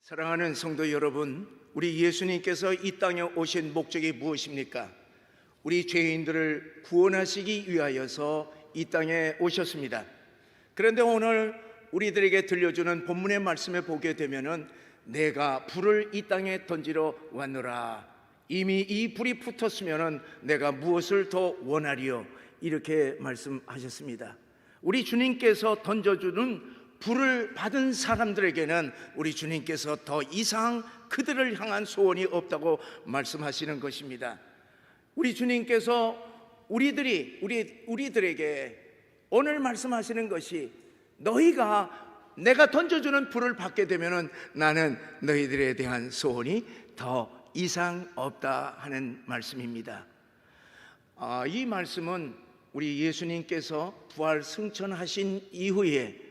사랑하는 성도 여러분, 우리 예수님께서 이 땅에 오신 목적이 무엇입니까? 우리 죄인들을 구원하시기 위하여서 이 땅에 오셨습니다. 그런데 오늘 우리들에게 들려주는 본문의 말씀에 보게 되면은 내가 불을 이 땅에 던지러 왔노라. 이미 이 불이 붙었으면은 내가 무엇을 더 원하리요? 이렇게 말씀하셨습니다. 우리 주님께서 던져주는 불을 받은 사람들에게는 우리 주님께서 더 이상 그들을 향한 소원이 없다고 말씀하시는 것입니다. 우리 주님께서 우리들에게 오늘 말씀하시는 것이 너희가 내가 던져주는 불을 받게 되면은 나는 너희들에 대한 소원이 더 이상 없다 하는 말씀입니다. 이 말씀은 우리 예수님께서 부활 승천하신 이후에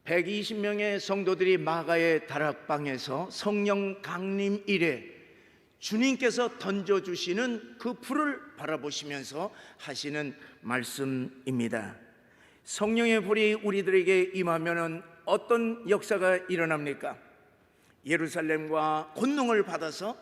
120명의 성도들이 마가의 다락방에서 성령 강림 이래 주님께서 던져주시는 그 불을 바라보시면서 하시는 말씀입니다. 성령의 불이 우리들에게 임하면 어떤 역사가 일어납니까? 예루살렘과 권능을 받아서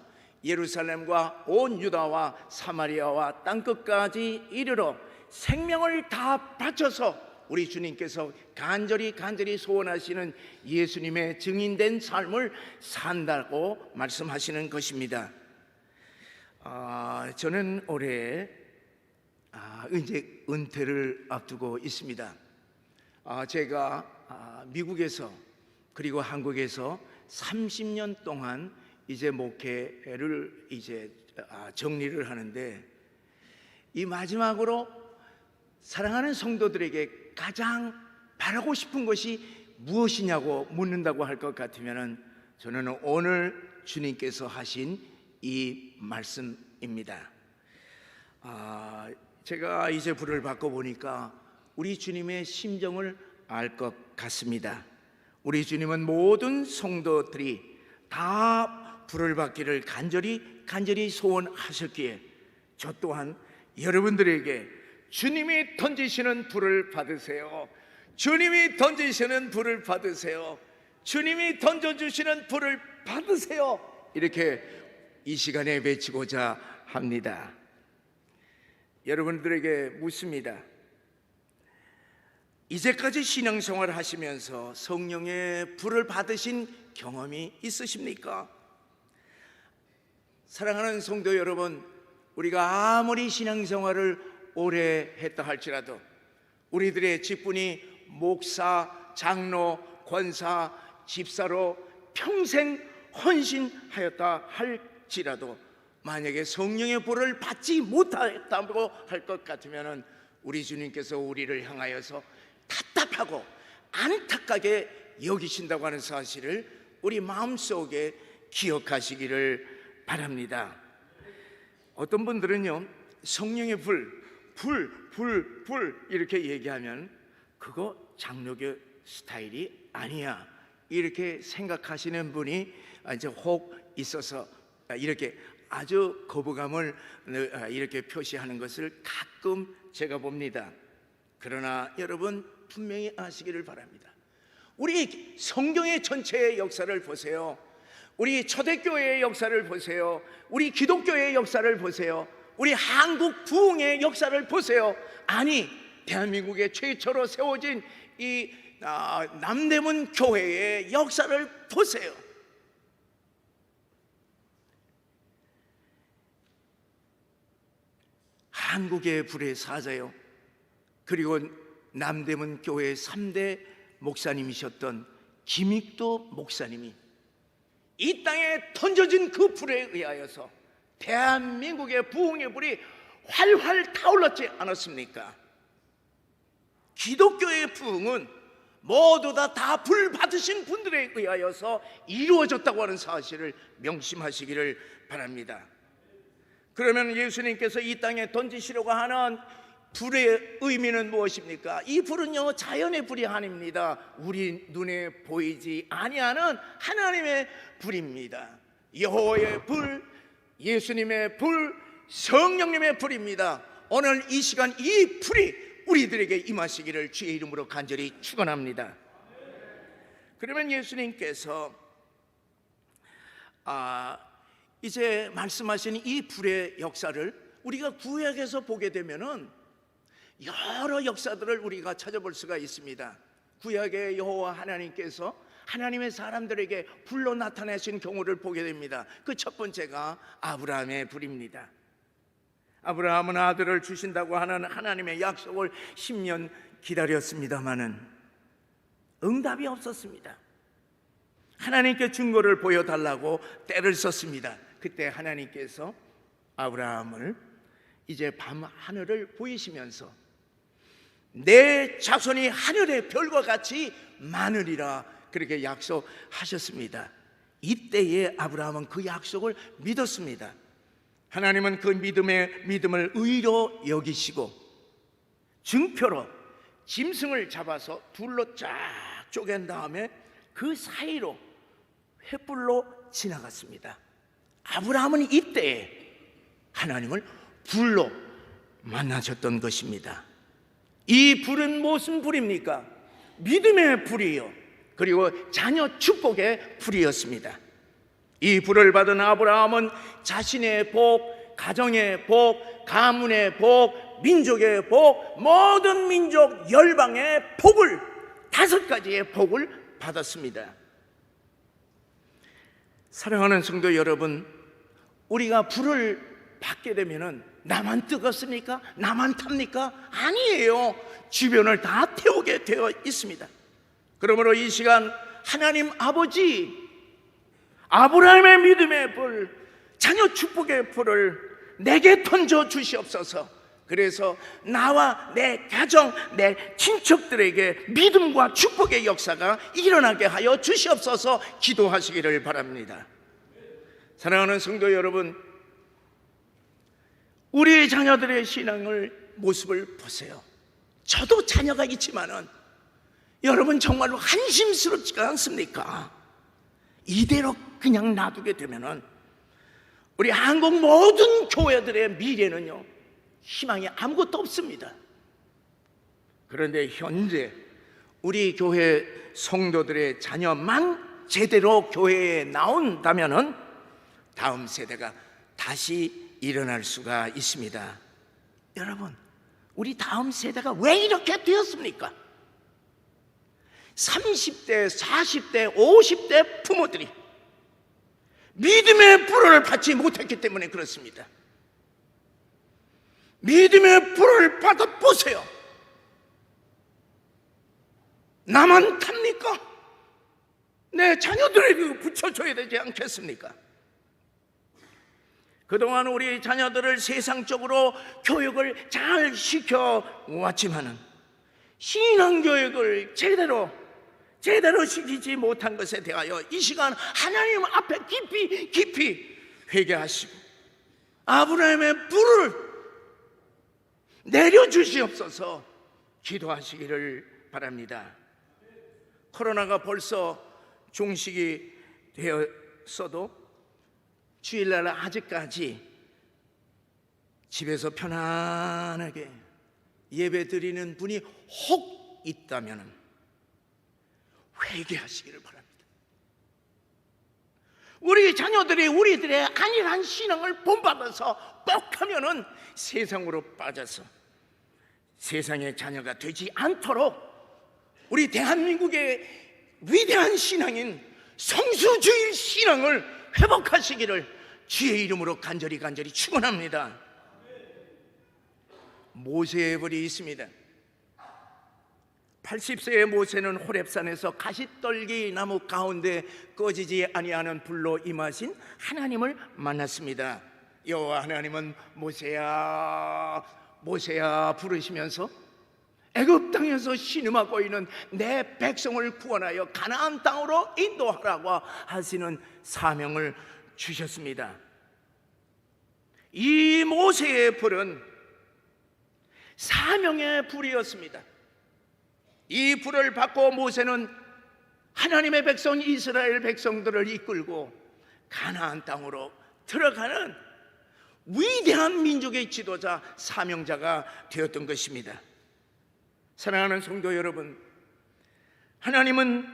예루살렘과 온 유다와 사마리아와 땅끝까지 이르러 생명을 다 바쳐서 우리 주님께서 간절히 소원하시는 예수님의 증인된 삶을 산다고 말씀하시는 것입니다. 저는 올해 이제 은퇴를 앞두고 있습니다. 제가 미국에서 그리고 한국에서 30년 동안 이제 목회를 이제 정리를 하는데, 이 마지막으로 사랑하는 성도들에게 가장 바라고 싶은 것이 무엇이냐고 묻는다고 할 것 같으면 저는 오늘 주님께서 하신 이 말씀입니다. 제가 이제 불을 받고 보니까 우리 주님의 심정을 알 것 같습니다. 우리 주님은 모든 성도들이 다 불을 받기를 간절히 소원하셨기에 저 또한 여러분들에게 주님이 던지시는 불을 받으세요. 주님이 던지시는 불을 받으세요. 주님이 던져주시는 불을 받으세요. 이렇게 이 시간에 외치고자 합니다. 여러분들에게 묻습니다. 이제까지 신앙생활을 하시면서 성령의 불을 받으신 경험이 있으십니까? 사랑하는 성도 여러분, 우리가 아무리 신앙생활을 오래 했다 할지라도 우리들의 직분이 목사, 장로, 권사, 집사로 평생 헌신하였다 할지라도 만약에 성령의 불을 받지 못했다고 할 것 같으면 우리 주님께서 우리를 향하여서 답답하고 안타깝게 여기신다고 하는 사실을 우리 마음속에 기억하시기를 바랍니다. 어떤 분들은요, 성령의 불 이렇게 얘기하면 그거 장로교 스타일이 아니야 이렇게 생각하시는 분이 이제 혹 있어서 이렇게 아주 거부감을 이렇게 표시하는 것을 가끔 제가 봅니다. 그러나 여러분 분명히 아시기를 바랍니다. 우리 성경의 전체의 역사를 보세요. 우리 초대교회의 역사를 보세요. 우리 기독교의 역사를 보세요. 우리 한국 부흥의 역사를 보세요. 아니, 대한민국에 최초로 세워진 이 남대문 교회의 역사를 보세요. 한국의 불의 사자요, 그리고 남대문 교회의 3대 목사님이셨던 김익도 목사님이 이 땅에 던져진 그 불에 의하여서 대한민국의 부흥의 불이 활활 타올랐지 않았습니까? 기독교의 부흥은 모두 다 불 받으신 분들에 의하여서 이루어졌다고 하는 사실을 명심하시기를 바랍니다. 그러면 예수님께서 이 땅에 던지시려고 하는 불의 의미는 무엇입니까? 이 불은요, 자연의 불이 아닙니다. 우리 눈에 보이지 아니하는 하나님의 불입니다. 여호와의 불, 예수님의 불, 성령님의 불입니다. 오늘 이 시간 이 불이 우리들에게 임하시기를 주의 이름으로 간절히 축원합니다. 그러면 예수님께서 이제 말씀하신 이 불의 역사를 우리가 구약에서 보게 되면은 여러 역사들을 우리가 찾아볼 수가 있습니다. 구약의 여호와 하나님께서 하나님의 사람들에게 불로 나타내신 경우를 보게 됩니다. 그 첫 번째가 아브라함의 불입니다. 아브라함은 아들을 주신다고 하는 하나님의 약속을 10년 기다렸습니다마는 응답이 없었습니다. 하나님께 증거를 보여달라고 때를 썼습니다. 그때 하나님께서 아브라함을 이제 밤 하늘을 보이시면서 내 자손이 하늘의 별과 같이 많으리라 그렇게 약속하셨습니다. 이때에 아브라함은 그 약속을 믿었습니다. 하나님은 그 믿음을 의로 여기시고 증표로 짐승을 잡아서 둘로 쫙 쪼갠 다음에 그 사이로 횃불로 지나갔습니다. 아브라함은 이때에 하나님을 불로 만나셨던 것입니다. 이 불은 무슨 불입니까? 믿음의 불이요, 그리고 자녀 축복의 불이었습니다. 이 불을 받은 아브라함은 자신의 복, 가정의 복, 가문의 복, 민족의 복, 모든 민족 열방의 복을, 5가지의 복을 받았습니다. 사랑하는 성도 여러분, 우리가 불을 받게 되면은 나만 뜨겁습니까? 나만 탑니까? 아니에요. 주변을 다 태우게 되어 있습니다. 그러므로 이 시간 하나님 아버지, 아브라함의 믿음의 불, 자녀 축복의 불을 내게 던져 주시옵소서. 그래서 나와 내 가정, 내 친척들에게 믿음과 축복의 역사가 일어나게 하여 주시옵소서. 기도하시기를 바랍니다. 사랑하는 성도 여러분, 우리 자녀들의 신앙을 모습을 보세요. 저도 자녀가 있지만은 여러분 정말로 한심스럽지가 않습니까? 이대로 그냥 놔두게 되면은 우리 한국 모든 교회들의 미래는요, 희망이 아무것도 없습니다. 그런데 현재 우리 교회 성도들의 자녀만 제대로 교회에 나온다면은 다음 세대가 다시 일어날 수가 있습니다. 여러분, 우리 다음 세대가 왜 이렇게 되었습니까? 30대, 40대, 50대 부모들이 믿음의 불을 받지 못했기 때문에 그렇습니다. 믿음의 불을 받아보세요. 나만 탑니까? 내 자녀들에게 붙여줘야 되지 않겠습니까? 그동안 우리 자녀들을 세상적으로 교육을 잘 시켜왔지만은 신앙교육을 제대로 시키지 못한 것에 대하여 이 시간 하나님 앞에 깊이 회개하시고 아브라함의 불을 내려주시옵소서. 기도하시기를 바랍니다. 코로나가 벌써 종식이 되었어도 주일날 아직까지 집에서 편안하게 예배 드리는 분이 혹 있다면 회개하시기를 바랍니다. 우리 자녀들이 우리들의 안일한 신앙을 본받아서 뻑하면은 세상으로 빠져서 세상의 자녀가 되지 않도록 우리 대한민국의 위대한 신앙인 성수주의 신앙을 회복하시기를 주의 이름으로 간절히 축원합니다. 모세의 불이 있습니다. 80세의 모세는 호렙산에서 가시떨기 나무 가운데 꺼지지 아니하는 불로 임하신 하나님을 만났습니다. 여호와 하나님은 모세야 모세야 부르시면서 애굽 땅에서 신음하고 있는 내 백성을 구원하여 가나안 땅으로 인도하라고 하시는 사명을 주셨습니다. 이 모세의 불은 사명의 불이었습니다. 이 불을 받고 모세는 하나님의 백성 이스라엘 백성들을 이끌고 가나안 땅으로 들어가는 위대한 민족의 지도자, 사명자가 되었던 것입니다. 사랑하는 성도 여러분, 하나님은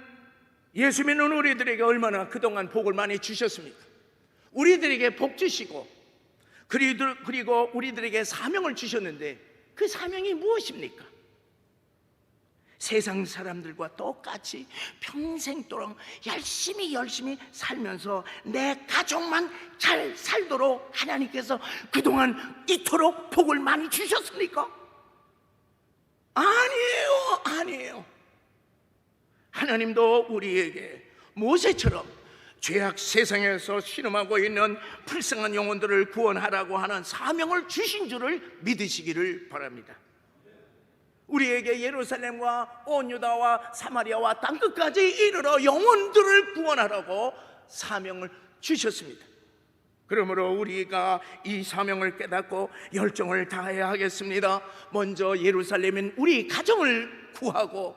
예수 믿는 우리들에게 얼마나 그동안 복을 많이 주셨습니까? 우리들에게 복 주시고 그리고 우리들에게 사명을 주셨는데 그 사명이 무엇입니까? 세상 사람들과 똑같이 평생도록 열심히 살면서 내 가족만 잘 살도록 하나님께서 그동안 이토록 복을 많이 주셨습니까? 아니에요. 하나님도 우리에게 모세처럼 죄악 세상에서 신음하고 있는 불쌍한 영혼들을 구원하라고 하는 사명을 주신 줄을 믿으시기를 바랍니다. 우리에게 예루살렘과 온 유다와 사마리아와 땅끝까지 이르러 영혼들을 구원하라고 사명을 주셨습니다. 그러므로 우리가 이 사명을 깨닫고 열정을 다해야 하겠습니다. 먼저 예루살렘인 우리 가정을 구하고,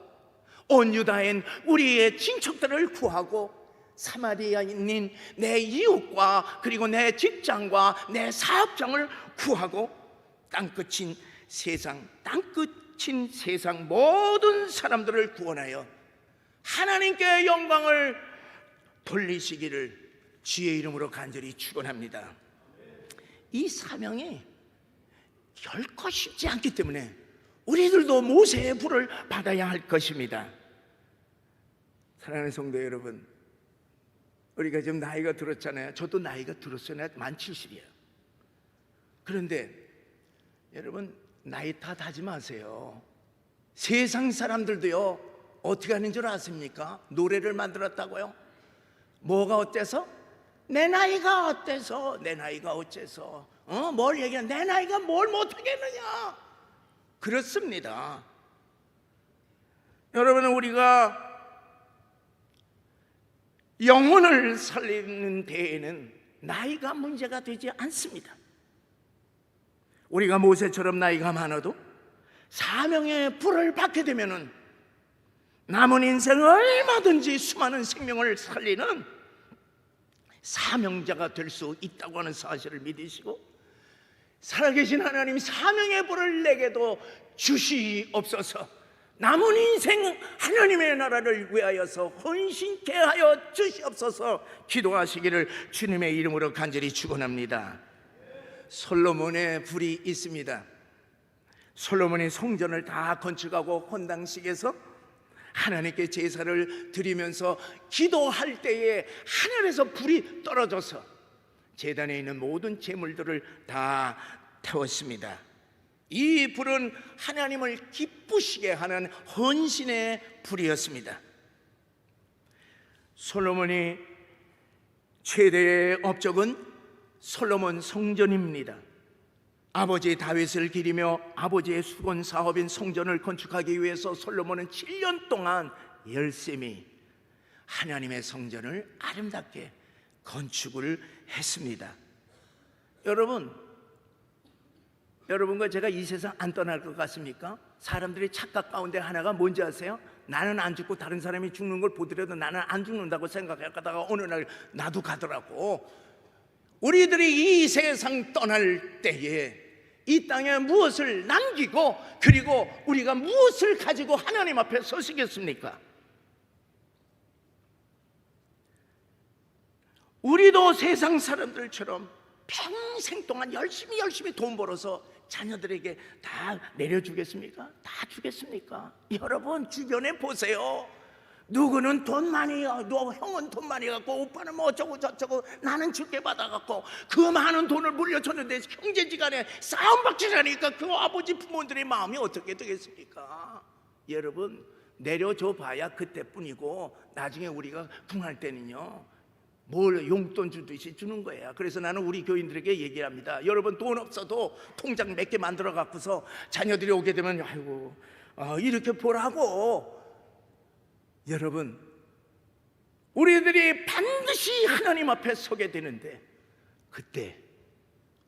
온 유다인 우리의 친척들을 구하고, 사마리아인인 내 이웃과 그리고 내 직장과 내 사업장을 구하고, 땅끝인 세상 모든 사람들을 구원하여 하나님께 영광을 돌리시기를 주의 이름으로 간절히 축원합니다. 이 사명이 결코 쉽지 않기 때문에 우리들도 모세의 불을 받아야 할 것입니다. 사랑하는 성도 여러분, 우리가 지금 나이가 들었잖아요. 저도 나이가 들었어요. 내가 만 70이에요. 그런데 여러분, 나이 탓하지 마세요. 세상 사람들도요, 어떻게 하는 줄 아십니까? 노래를 만들었다고요. 뭐가 어때서? 내 나이가 어때서? 내 나이가 어째서? 뭘 얘기해? 내 나이가 뭘 못하겠느냐? 그렇습니다. 여러분, 우리가 영혼을 살리는 데에는 나이가 문제가 되지 않습니다. 우리가 모세처럼 나이가 많아도 사명의 불을 받게 되면은 남은 인생 얼마든지 수많은 생명을 살리는 사명자가 될 수 있다고 하는 사실을 믿으시고, 살아계신 하나님 사명의 불을 내게도 주시옵소서. 남은 인생 하나님의 나라를 위하여서 헌신케 하여 주시옵소서. 기도하시기를 주님의 이름으로 간절히 축원합니다. 솔로몬의 불이 있습니다. 솔로몬이 성전을 다 건축하고 혼당식에서 하나님께 제사를 드리면서 기도할 때에 하늘에서 불이 떨어져서 제단에 있는 모든 제물들을 다 태웠습니다. 이 불은 하나님을 기쁘시게 하는 헌신의 불이었습니다. 솔로몬이 최대의 업적은 솔로몬 성전입니다. 아버지 다윗을 기리며 아버지의 수건 사업인 성전을 건축하기 위해서 솔로몬은 7년 동안 열심히 하나님의 성전을 아름답게 건축을 했습니다. 여러분과 제가 이 세상 안 떠날 것 같습니까? 사람들의 착각 가운데 하나가 뭔지 아세요? 나는 안 죽고 다른 사람이 죽는 걸 보더라도 나는 안 죽는다고 생각하다가 어느 날 나도 가더라고. 우리들이 이 세상 떠날 때에 이 땅에 무엇을 남기고, 그리고 우리가 무엇을 가지고 하나님 앞에 서시겠습니까? 우리도 세상 사람들처럼 평생 동안 열심히 돈 벌어서 자녀들에게 다 내려주겠습니까? 다 주겠습니까? 여러분, 주변에 보세요. 누구는 돈 많이, 형은 돈 많이 갖고, 오빠는 뭐 어쩌고 저쩌고, 나는 줄게 받아갖고 그 많은 돈을 물려줬는데 형제지간에 싸움박질하니까 그 아버지 부모들의 마음이 어떻게 되겠습니까? 여러분, 내려줘 봐야 그때뿐이고 나중에 우리가 궁할 때는요, 뭘 용돈 주듯이 주는 거예요. 그래서 나는 우리 교인들에게 얘기합니다. 여러분, 돈 없어도 통장 몇 개 만들어 갖고서 자녀들이 오게 되면 아이고 이렇게 보라고. 여러분, 우리들이 반드시 하나님 앞에 서게 되는데 그때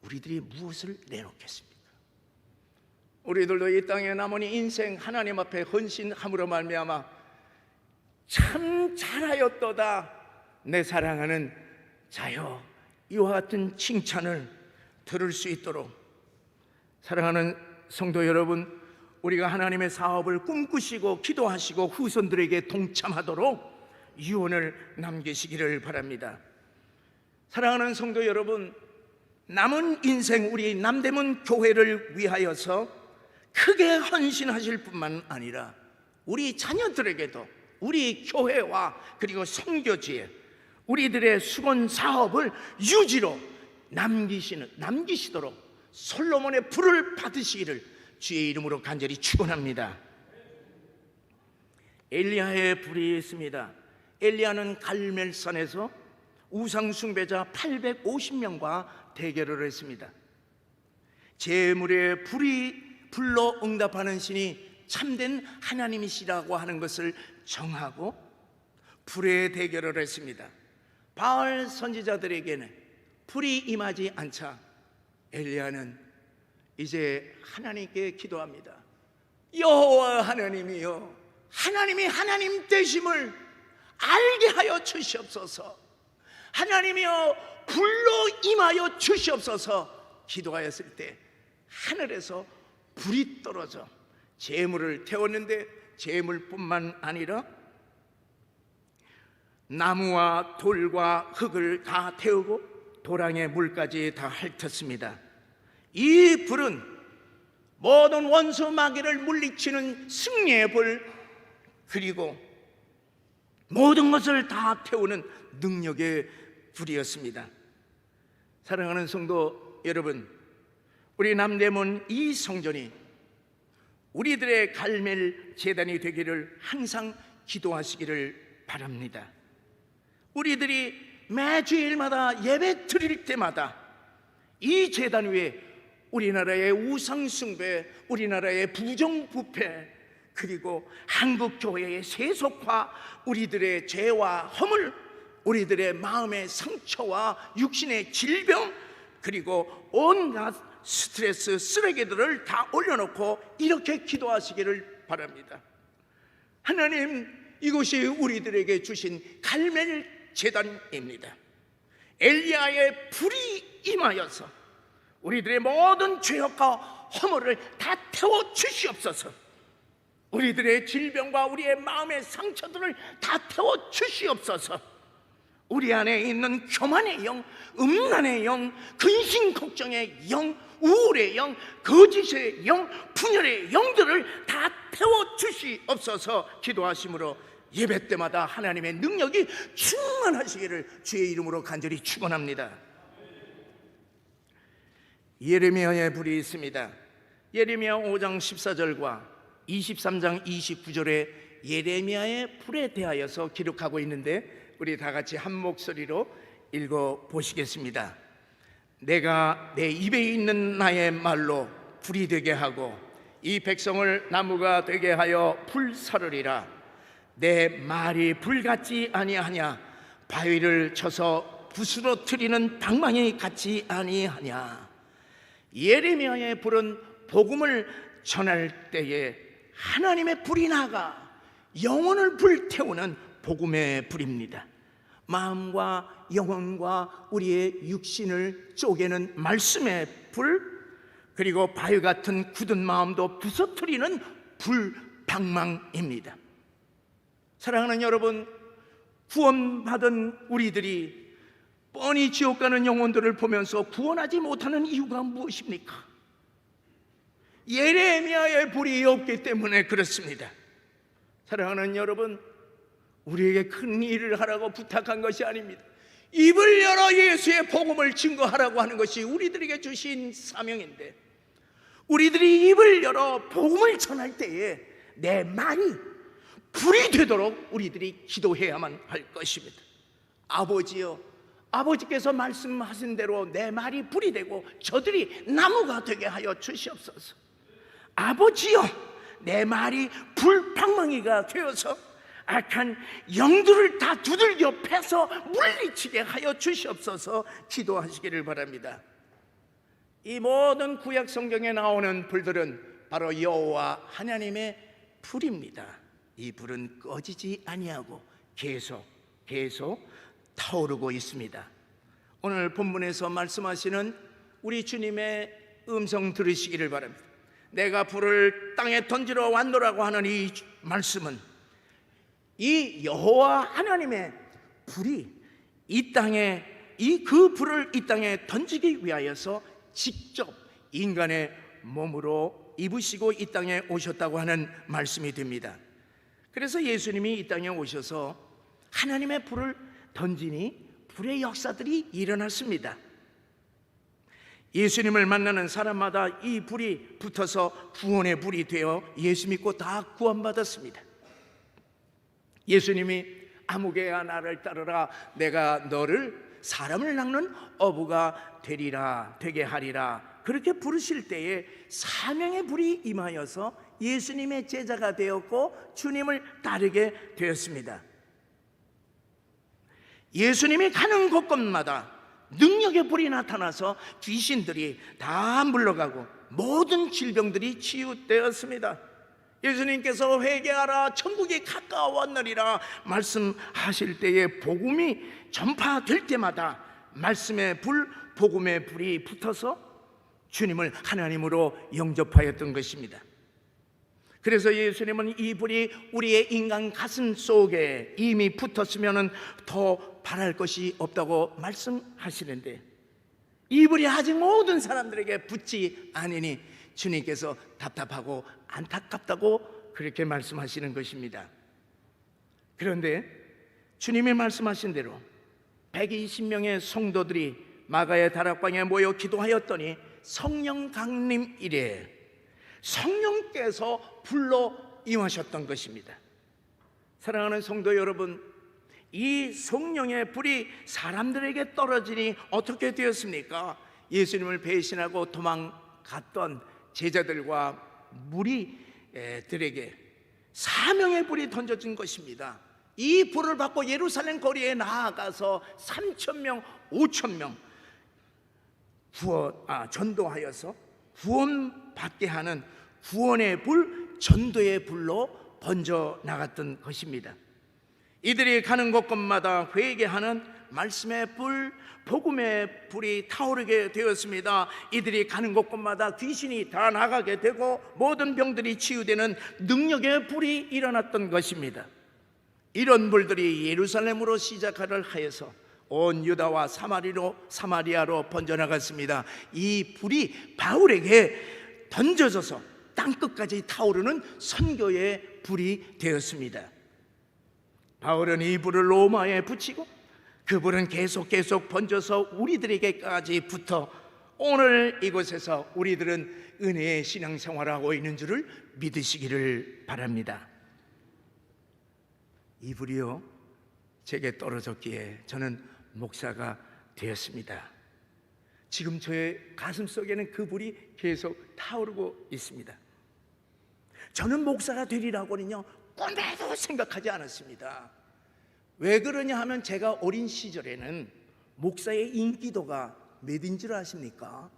우리들이 무엇을 내놓겠습니까? 우리들도 이 땅에 남은 인생 하나님 앞에 헌신함으로 말미암아 참 잘하였도다 내 사랑하는 자여, 이와 같은 칭찬을 들을 수 있도록, 사랑하는 성도 여러분, 우리가 하나님의 사업을 꿈꾸시고 기도하시고 후손들에게 동참하도록 유언을 남기시기를 바랍니다. 사랑하는 성도 여러분, 남은 인생 우리 남대문 교회를 위하여서 크게 헌신하실 뿐만 아니라 우리 자녀들에게도 우리 교회와 그리고 선교지에 우리들의 수건 사업을 유지로 남기시도록 솔로몬의 불을 받으시기를 주의 이름으로 간절히 축원합니다. 엘리야의 불이 있습니다. 엘리야는 갈멜산에서 우상 숭배자 850명과 대결을 했습니다. 제물의 불로 응답하는 신이 참된 하나님이시라고 하는 것을 정하고 불의 대결을 했습니다. 바알 선지자들에게는 불이 임하지 않자 엘리야는 이제 하나님께 기도합니다. 여호와 하나님이여, 하나님이 하나님 되심을 알게 하여 주시옵소서. 하나님이여, 불로 임하여 주시옵소서. 기도하였을 때 하늘에서 불이 떨어져 제물을 태웠는데 제물뿐만 아니라 나무와 돌과 흙을 다 태우고 도랑의 물까지 다 핥았습니다. 이 불은 모든 원수 마귀를 물리치는 승리의 불, 그리고 모든 것을 다 태우는 능력의 불이었습니다. 사랑하는 성도 여러분, 우리 남대문 이 성전이 우리들의 갈멜 제단이 되기를 항상 기도하시기를 바랍니다. 우리들이 매주일마다 예배 드릴 때마다 이 제단 위에 우리나라의 우상숭배, 우리나라의 부정부패, 그리고 한국교회의 세속화, 우리들의 죄와 허물, 우리들의 마음의 상처와 육신의 질병, 그리고 온갖 스트레스, 쓰레기들을 다 올려놓고 이렇게 기도하시기를 바랍니다. 하나님, 이곳이 우리들에게 주신 갈멜 제단입니다. 엘리야의 불이 임하여서 우리들의 모든 죄악과 허물을 다 태워 주시옵소서. 우리들의 질병과 우리의 마음의 상처들을 다 태워 주시옵소서. 우리 안에 있는 교만의 영, 음란의 영, 근심 걱정의 영, 우울의 영, 거짓의 영, 분열의 영들을 다 태워 주시옵소서. 기도하심으로 예배 때마다 하나님의 능력이 충만하시기를 주의 이름으로 간절히 축원합니다. 예레미야의 불이 있습니다. 예레미야 5장 14절과 23장 29절에 예레미야의 불에 대하여서 기록하고 있는데 우리 다 같이 한 목소리로 읽어 보시겠습니다. 내가 내 입에 있는 나의 말로 불이 되게 하고 이 백성을 나무가 되게 하여 불사르리라. 내 말이 불같지 아니하냐, 바위를 쳐서 붓으로 트리는 방망이 같지 아니하냐. 예레미야의 불은 복음을 전할 때에 하나님의 불이 나가 영혼을 불태우는 복음의 불입니다. 마음과 영혼과 우리의 육신을 쪼개는 말씀의 불, 그리고 바위 같은 굳은 마음도 부서뜨리는 불방망입니다. 사랑하는 여러분, 구원받은 우리들이 뻔히 지옥 가는 영혼들을 보면서 구원하지 못하는 이유가 무엇입니까? 예레미야의 불이 없기 때문에 그렇습니다. 사랑하는 여러분, 우리에게 큰 일을 하라고 부탁한 것이 아닙니다. 입을 열어 예수의 복음을 증거하라고 하는 것이 우리들에게 주신 사명인데, 우리들이 입을 열어 복음을 전할 때에 내 말이 불이 되도록 우리들이 기도해야만 할 것입니다. 아버지여, 아버지께서 말씀하신 대로 내 말이 불이 되고 저들이 나무가 되게 하여 주시옵소서. 아버지여, 내 말이 불방망이가 되어서 악한 영들을 다 두들겨 패서 물리치게 하여 주시옵소서. 기도하시기를 바랍니다. 이 모든 구약 성경에 나오는 불들은 바로 여호와 하나님의 불입니다. 이 불은 꺼지지 아니하고 계속 타오르고 있습니다. 오늘 본문에서 말씀하시는 우리 주님의 음성 들으시기를 바랍니다. 내가 불을 땅에 던지러 왔노라고 하는 이 말씀은 이 여호와 하나님의 불이 이 땅에 그 불을 이 땅에 던지기 위하여서 직접 인간의 몸으로 입으시고 이 땅에 오셨다고 하는 말씀이 됩니다. 그래서 예수님이 이 땅에 오셔서 하나님의 불을 던지니 불의 역사들이 일어났습니다. 예수님을 만나는 사람마다 이 불이 붙어서 구원의 불이 되어 예수 믿고 다 구원받았습니다. 예수님이 아무개야 나를 따르라, 내가 너를 사람을 낚는 어부가 되게 하리라, 그렇게 부르실 때에 사명의 불이 임하여서 예수님의 제자가 되었고 주님을 따르게 되었습니다. 예수님이 가는 곳곳마다 능력의 불이 나타나서 귀신들이 다 물러가고 모든 질병들이 치유되었습니다. 예수님께서 회개하라, 천국이 가까웠느니라 말씀하실 때에 복음이 전파될 때마다 말씀의 불, 복음의 불이 붙어서 주님을 하나님으로 영접하였던 것입니다. 그래서 예수님은 이 불이 우리의 인간 가슴 속에 이미 붙었으면 더 바랄 것이 없다고 말씀하시는데, 이 불이 아직 모든 사람들에게 붙지 않으니 주님께서 답답하고 안타깝다고 그렇게 말씀하시는 것입니다. 그런데 주님이 말씀하신 대로 120명의 성도들이 마가의 다락방에 모여 기도하였더니 성령 강림 이래 성령께서 불로 임하셨던 것입니다. 사랑하는 성도 여러분, 이 성령의 불이 사람들에게 떨어지니 어떻게 되었습니까? 예수님을 배신하고 도망갔던 제자들과 무리들에게 사명의 불이 던져진 것입니다. 이 불을 받고 예루살렘 거리에 나아가서 3,000명, 5,000명 전도하여서 구원받게 하는 구원의 불, 전도의 불로 번져 나갔던 것입니다. 이들이 가는 곳곳마다 회개하는 말씀의 불, 복음의 불이 타오르게 되었습니다. 이들이 가는 곳곳마다 귀신이 다 나가게 되고 모든 병들이 치유되는 능력의 불이 일어났던 것입니다. 이런 불들이 예루살렘으로 시작을 하여서 온 유다와 사마리아로 번져나갔습니다. 이 불이 바울에게 던져져서 땅끝까지 타오르는 선교의 불이 되었습니다. 바울은 이 불을 로마에 붙이고 그 불은 계속 번져서 우리들에게까지 붙어 오늘 이곳에서 우리들은 은혜의 신앙생활을 하고 있는 줄을 믿으시기를 바랍니다. 이 불이요, 제게 떨어졌기에 저는 목사가 되었습니다. 지금 저의 가슴 속에는 그 불이 계속 타오르고 있습니다. 저는 목사가 되리라고는요 꿈에도 생각하지 않았습니다. 왜 그러냐 하면 제가 어린 시절에는 목사의 인기도가 몇인 줄 아십니까?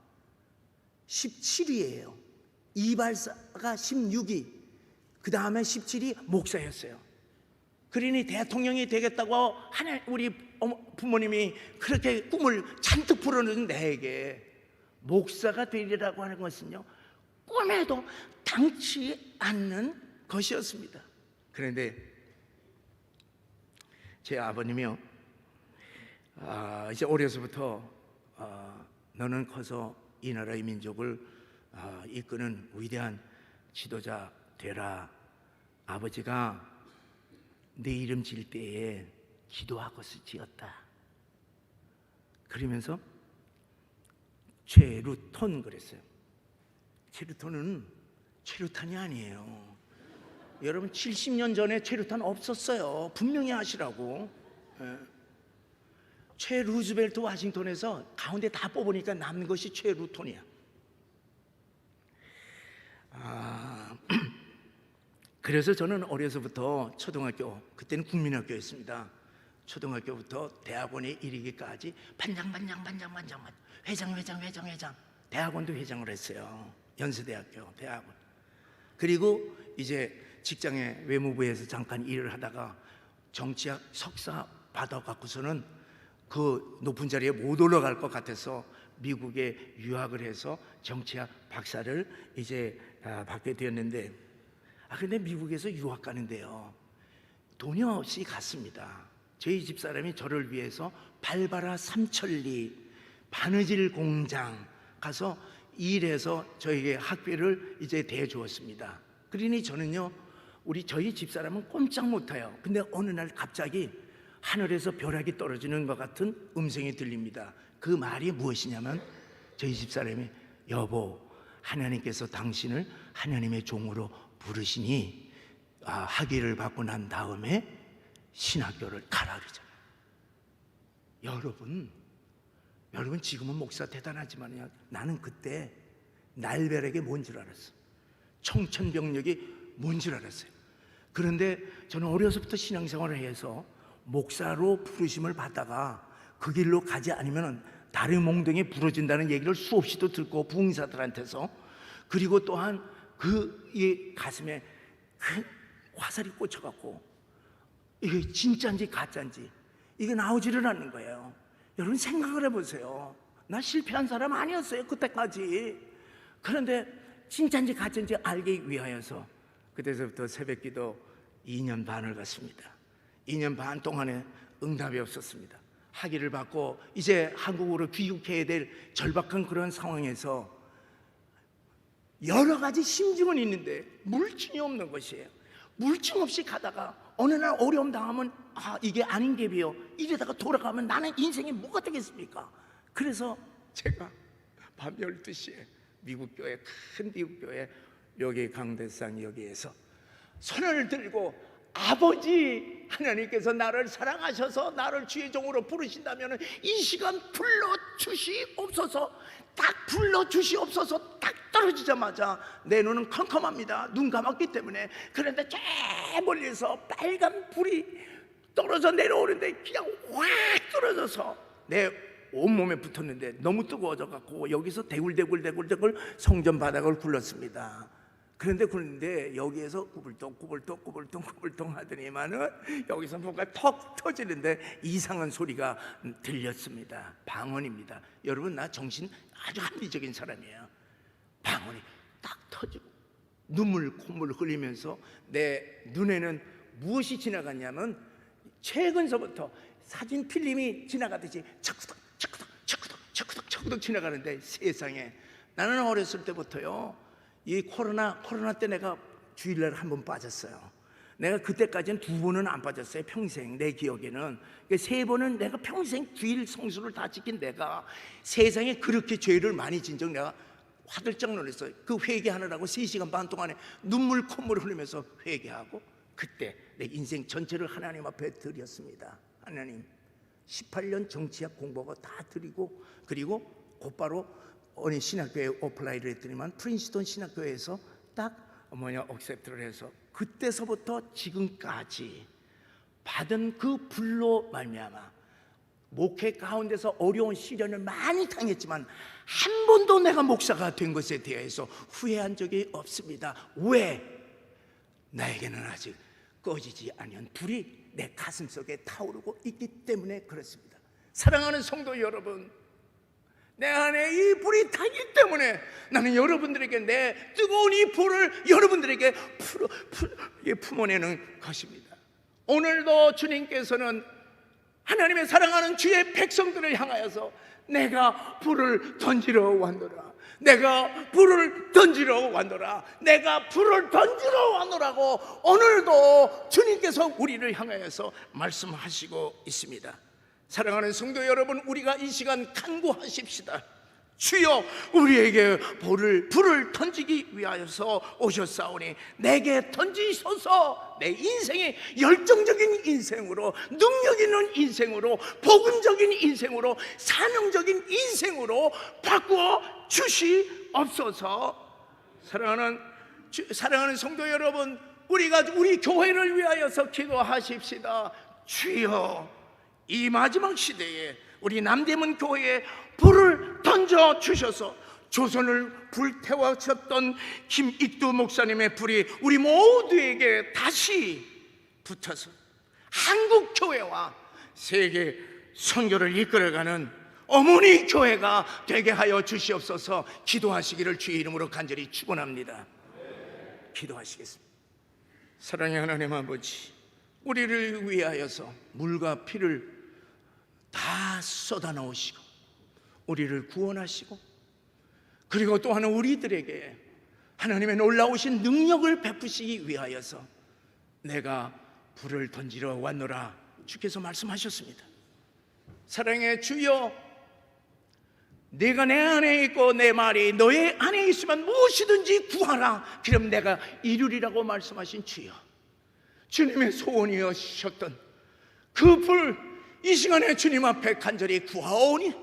17위예요. 이발사가 16위, 그 다음에 17위 목사였어요. 그러니 대통령이 되겠다고 우리 부모님이 그렇게 꿈을 잔뜩 풀어놓은 내게 목사가 되리라고 하는 것은요 꿈에도 당치 않는 것이었습니다. 그런데 제 아버님이요 이제 어려서부터 너는 커서 이 나라의 민족을 이끄는 위대한 지도자 되라. 아버지가 내 이름 지을 때에 기도하고서 지었다. 그러면서 최루톤 그랬어요. 최루톤은 최루탄이 아니에요. 여러분 70년 전에 최루탄 없었어요. 분명히 하시라고. 최루즈벨트 워싱턴에서 가운데 다 뽑으니까 남는 것이 최루톤이야. 그래서 저는 어려서부터 초등학교, 그때는 국민학교였습니다. 초등학교부터 대학원에 이르기까지 반장 회장 대학원도 회장을 했어요. 연세대학교 대학원. 그리고 이제 직장에 외무부에서 잠깐 일을 하다가 정치학 석사 받아갖고서는 그 높은 자리에 못 올라갈 것 같아서 미국에 유학을 해서 정치학 박사를 이제 받게 되었는데, 근데 미국에서 유학 가는데요 돈이 없이 갔습니다. 저희 집사람이 저를 위해서 발바라 삼천리 바느질 공장 가서 일해서 저에게 학비를 이제 대주었습니다. 그러니 저는요, 저희 집사람은 꼼짝 못해요. 근데 어느 날 갑자기 하늘에서 벼락이 떨어지는 것 같은 음성이 들립니다. 그 말이 무엇이냐면 저희 집사람이, 여보, 하나님께서 당신을 하나님의 종으로 부르시니 학위를 받고 난 다음에 신학교를 가라 그러잖아요. 여러분 지금은 목사 대단하지만요, 나는 그때 날벼락이 뭔 줄 알았어. 청천벽력이 뭔 줄 알았어요. 그런데 저는 어려서부터 신앙생활을 해서 목사로 부르심을 받다가 그 길로 가지 않으면 다리 몽둥이 부러진다는 얘기를 수없이도 듣고 부흥사들한테서, 그리고 또한 이 가슴에 그 화살이 꽂혀갖고 이게 진짜인지 가짜인지 이게 나오지를 않는 거예요. 여러분 생각을 해보세요. 나 실패한 사람 아니었어요 그때까지. 그런데 진짜인지 가짜인지 알기 위하여서 그때서부터 새벽기도 2년 반을 갔습니다. 2년 반 동안에 응답이 없었습니다. 학위를 받고 이제 한국으로 귀국해야 될 절박한 그런 상황에서 여러 가지 심증은 있는데 물증이 없는 것이에요. 물증 없이 가다가 어느 날 어려움 당하면 이게 아닌 게 비요, 이러다가 돌아가면 나는 인생이 뭐가 되겠습니까? 그래서 제가 밤 12시에 미국 교회, 큰 미국 교회 여기 강대상 여기에서 손을 들고, 아버지 하나님께서 나를 사랑하셔서 나를 주의 종으로 부르신다면 이 시간 불러주시옵소서. 딱 불러주시옵소서. 딱 떨어지자마자 내 눈은 컴컴합니다. 눈 감았기 때문에. 그런데 저 멀리서 빨간 불이 떨어져 내려오는데 그냥 확 떨어져서 내 온몸에 붙었는데 너무 뜨거워져 갖고 여기서 대굴대굴 성전 바닥을 굴렀습니다. 그런데 여기에서 꾸불똥 하더니만은 여기서 뭔가 턱 터지는데 이상한 소리가 들렸습니다. 방언입니다. 여러분, 나 정신 아주 합리적인 사람이에요. 방언이 딱 터지고 눈물 콧물 흘리면서 내 눈에는 무엇이 지나갔냐면 최근서부터 사진 필름이 지나가듯이 차쿠덕 지나가는데, 세상에, 나는 어렸을 때부터요, 이 코로나 때 내가 주일날 한 번 빠졌어요. 내가 그때까지는 2번은 안 빠졌어요. 평생 내 기억에는. 3번은 내가 평생 주일 성수를 다 지킨 내가 세상에 그렇게 죄를 많이 진 적 내가 화들짝 놀랐어요. 그 회개하느라고 3시간 반 동안에 눈물 콧물 흘리면서 회개하고, 그때 내 인생 전체를 하나님 앞에 드렸습니다. 하나님, 18년 정치학 공부하고 다 드리고, 그리고 곧바로 어느 신학교에 어플라이를 했더니만 프린스턴 신학교에서 딱 억셉트를 해서 그때서부터 지금까지 받은 그 불로 말미암아 목회 가운데서 어려운 시련을 많이 당했지만 한 번도 내가 목사가 된 것에 대해서 후회한 적이 없습니다. 왜? 나에게는 아직 꺼지지 않은 불이 내 가슴 속에 타오르고 있기 때문에 그렇습니다. 사랑하는 성도 여러분, 내 안에 이 불이 타기 때문에 나는 여러분들에게 내 뜨거운 이 불을 여러분들에게 품어내는 것입니다. 오늘도 주님께서는 하나님의 사랑하는 주의 백성들을 향하여서 내가 불을 던지러 왔노라, 내가 불을 던지러 왔노라, 내가 불을 던지러 왔노라고 오늘도 주님께서 우리를 향하여서 말씀하시고 있습니다. 사랑하는 성도 여러분, 우리가 이 시간 간구하십시다. 주여, 우리에게 불을 던지기 위하여서 오셨사오니 내게 던지셔서 내 인생이 열정적인 인생으로, 능력 있는 인생으로, 복음적인 인생으로, 사명적인 인생으로 바꾸어 주시옵소서. 사랑하는 성도 여러분, 우리 교회를 위하여서 기도하십시다. 주여, 이 마지막 시대에 우리 남대문 교회에 불을 던져 주셔서 조선을 불태워셨던 김익두 목사님의 불이 우리 모두에게 다시 붙어서 한국 교회와 세계 선교를 이끌어가는 어머니 교회가 되게 하여 주시옵소서. 기도하시기를 주의 이름으로 간절히 축원합니다. 기도하시겠습니다. 사랑의 하나님 아버지, 우리를 위하여서 물과 피를 다 쏟아 넣으시고 우리를 구원하시고, 그리고 또한 우리들에게 하나님의 놀라우신 능력을 베푸시기 위하여서 내가 불을 던지러 왔노라 주께서 말씀하셨습니다. 사랑의 주여, 내가 내 안에 있고 내 말이 너의 안에 있으면 무엇이든지 구하라, 그럼 내가 이루리라고 말씀하신 주여, 주님의 소원이었던 그 불, 이 시간에 주님 앞에 간절히 구하오니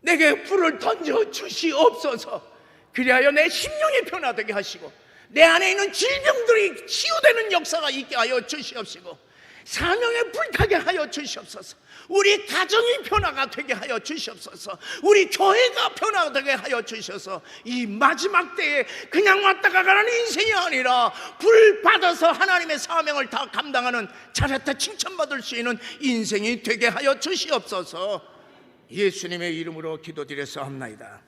내게 불을 던져 주시옵소서. 그리하여 내 심령이 변화되게 하시고 내 안에 있는 질병들이 치유되는 역사가 있게 하여 주시옵시고 사명에 불타게 하여 주시옵소서. 우리 가정이 변화가 되게 하여 주시옵소서. 우리 교회가 변화되게 하여 주셔서 이 마지막 때에 그냥 왔다가 가는 인생이 아니라 불 받아서 하나님의 사명을 다 감당하는, 잘했다 칭찬받을 수 있는 인생이 되게 하여 주시옵소서. 예수님의 이름으로 기도드렸사옵나이다.